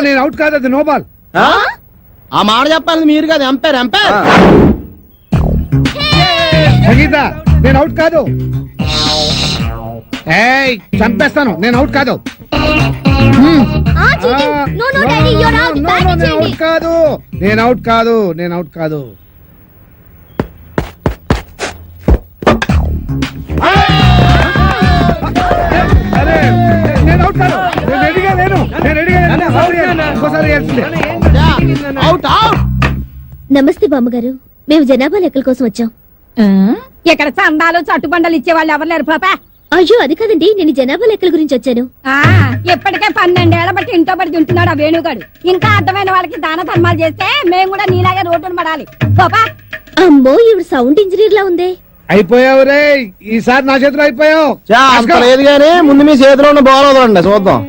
నేను అవుట్ కాదు, అది నో బాల్. ఆ మాట చెప్పాలి మీరు కదా, ఎంపైర్ ఎంపైర్. సంగీత నేను అవుట్ కాదు. ఏయ్ చంపేస్తాను, నేను అవుట్ కాదు. అవుట్ కాదు, నేను అవుట్ కాదు, నేను అవుట్ కాదు. అరే నేను అవుట్ కాదు, నేను రెడీగా లేను, నేను రెడీగా లేను. ఇంకోసారి అవుట్ అవుట్. నమస్తే బామ్మగారు, మేము జనాభా లెక్కల కోసం వచ్చాం. ఇక్కడ చందాలు చట్టుబండలు ఇచ్చేవాళ్ళు ఎవరు లేరు పాపా. అయ్యో అది కాదండి, నేను జనాభా లెక్కల గురించి వచ్చాను. ఇప్పటికే 12 ఏళ్ల బట్టి ఇంట్లో పడి తింటున్నాడు ఆ వేణుగాడు. ఇంకా అర్థమైన వాళ్ళకి దాన ధర్మాలు చేస్తే మేము కూడా నీలాగే రోడ్డును పడాలి పాపా. అమ్మో ఇవి సౌండ్ ఇంజనీర్ లా ఉంది. అయిపోయావు రే, ఈసారి నా చేతిలో అయిపోయావు. అంత లేదు గానీ ముందు మీ చేతిలో ఉన్న బాల్ వదలండి చూద్దాం.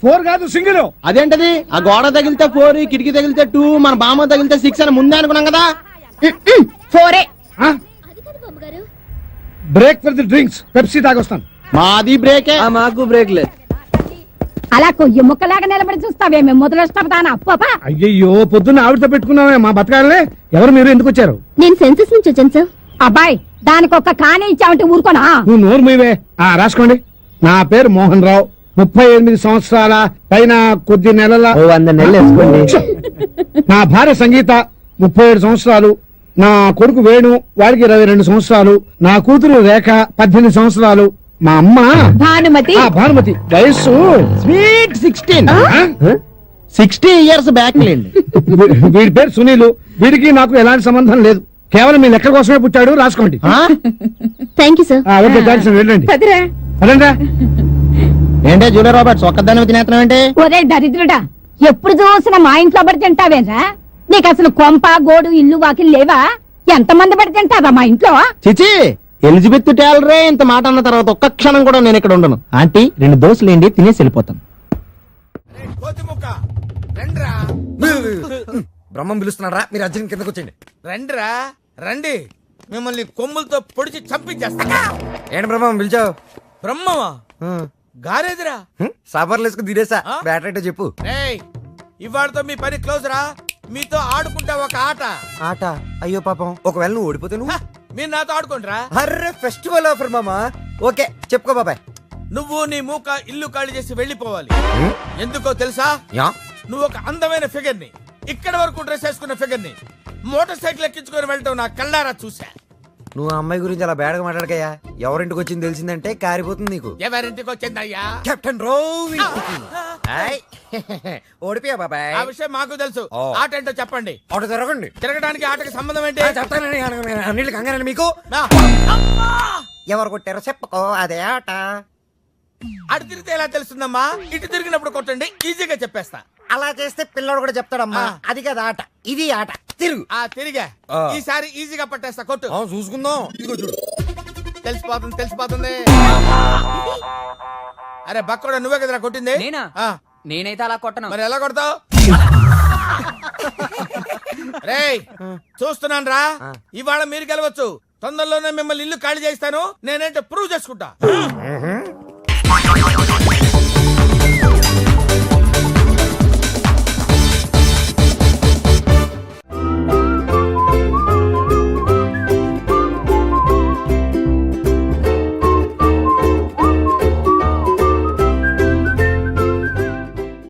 4 కాదు, సింగిల్. అదేంటది? ఆ గోడ తగిలితే 4, కిటికీ తగిలితే 2, మన బామ్మ తగిలితే 6 అని ముందే అనుకున్నాం కదా. 4 break for the drinks, Pepsi తాగొస్తాను. మాది బ్రేకే. మాకు బ్రేక్ లేదు. అలా కొయ్యి ముక్కలాగా నిలబడి చూస్తావే, మేము మొదలొస్తానా పాపా. అయ్యయ్యో పొద్దున్న ఆవిడతో పెట్టుకున్నామే మా బతకాలే. ఎవరు మీరు, ఎందుకు వచ్చారు? నేను సెన్సస్ నుంచి వచ్చాను సార్. అబ్బాయి దానికి ఒక్క కానే ఇచ్చావంటే ఊరుకోనా? నువ్వు నోరు మీవే. రాసుకోండి. నా పేరు మోహన్ రావు, 38 సంవత్సరాల పైన కొద్ది నెలల. 100 నెలలు వేసుకోండి. నా భార్య సంగీత 37 సంవత్సరాలు. నా కొడుకు వేణు, వాడికి 22 సంవత్సరాలు. నా కూతురు రేఖ 18 సంవత్సరాలు. మా అమ్మ భానుమతి. భానుమతి వయస్సు స్వీట్ 16. 60 ఇయర్స్ బ్యాక్ లేండి. వీడి పేరు సునీలు. వీడికి నాకు ఎలాంటి సంబంధం లేదు, కేవలం మీ లెక్క కోసమే పుట్టాడు. రాసుకోండి. Thank you sir. Okay thanks, వెళ్ళండి. అదండి. ఏంటే జూలియర్ రాబర్ట్స్ ఒక్కదాన్ని తినేస్తున్నావు ఏంటి? ఒరే దరిద్రుడా, ఎప్పుడు చూసినా మా ఇంట్లో పడి తింటావేరా? నీకు అసలు కొంప గోడు ఇల్లు వాకిలు లేవా? ఎంతమంది పడి తింటారా మా ఇంట్లో? చిచి, ఎలిజబెత్ టేలరే ఇంత మాట అన్న తర్వాత ఒక్క క్షణం కూడా నేను ఇక్కడ ఉండను. ఆంటీ 2 దోశలు ఏంటి, తినేసి వెళ్ళిపోతాను. బ్రహ్మం పిలుస్తున్నారా? మీరు అర్జున్ కిందకు వచ్చండి. రండిరా రండి, మిమ్మల్ని కొమ్ములతో పొడిచి చంపించేస్తా. ఏంటి బ్రహ్మం పిలిచావు? బ్రహ్మమా గారేదిరా? సాపర్లు వేసుకుని తీరేసా. బ్యాటరీ చెప్పు. రేయ్, ఇవాళతో మీ పని క్లోజ్ రా. మీతో ఆడుకుంటా ఒక ఆట. ఆట? అయ్యో పాపం, ఒకవేళ నువ్వు ఓడిపోతే నువ్వు? మీరు నాతో ఆడుకోండిరా. అర్రే ఫెస్టివల్ ఆఫర్ మామా. ఓకే చెప్పుకో బాబాయ్. నువ్వు నీ మూక ఇల్లు ఖాళీ చేసి వెళ్ళిపోవాలి. ఎందుకో తెలుసా? నువ్వు ఒక అందమైన ఫిగర్ ని, ఇక్కడ వరకు డ్రెస్ వేసుకున్న ఫిగర్ ని మోటార్ సైకిల్ ఎక్కించుకొని వెళ్ళటం నా కళ్ళారా చూసా. నువ్వు ఆ అమ్మాయి గురించి అలా బేడగా మాట్లాడకయ్యా. ఎవరింటికి వచ్చింది తెలిసిందంటే కారిపోతుంది నీకు. ఎవరింటికి వచ్చిందయ్యా? కెప్టెన్ రోవి. ఓడిపోయా బాబాయ్. ఆ విషయం మాకు తెలుసు. ఆట ఏంటో చెప్పండి. ఆట తిరగండి. తిరగడానికి ఆటకి సంబంధం ఏంటి? చెప్తానండి. అన్నిటికి కంగారండి మీకు. ఎవరు కొట్టారో చెప్పుకో, అదే ఆట. అటు తిరిగితే ఎలా తెలుస్తుందమ్మా? ఇటు తిరిగినప్పుడు కొట్టండి, ఈజీగా చెప్పేస్తా. అలా చేస్తే పిల్లడు కూడా చెప్తాడమ్మా. అది కదా ఆట, ఇది ఆట. తిరుగు. తిరిగా ఈసారి ఈజీగా పట్టేస్తా. కొట్టు. చూసుకుందాం. ఇదిగో చూడు. తెలిసిపోతుంది తెలిసిపోతుంది. అరే బక్కడా, నువ్వే కదరా కొట్టింది? నేనైతే అలా కొట్టను. మరి ఎలా కొడతావు? రేయ్ చూస్తున్నాను రా, ఇవాళ మీరు గెలవచ్చు. తొందరలోనే మిమ్మల్ని ఇల్లు ఖాళీ చేస్తాను. నేనేంటో ప్రూవ్ చేసుకుంటా.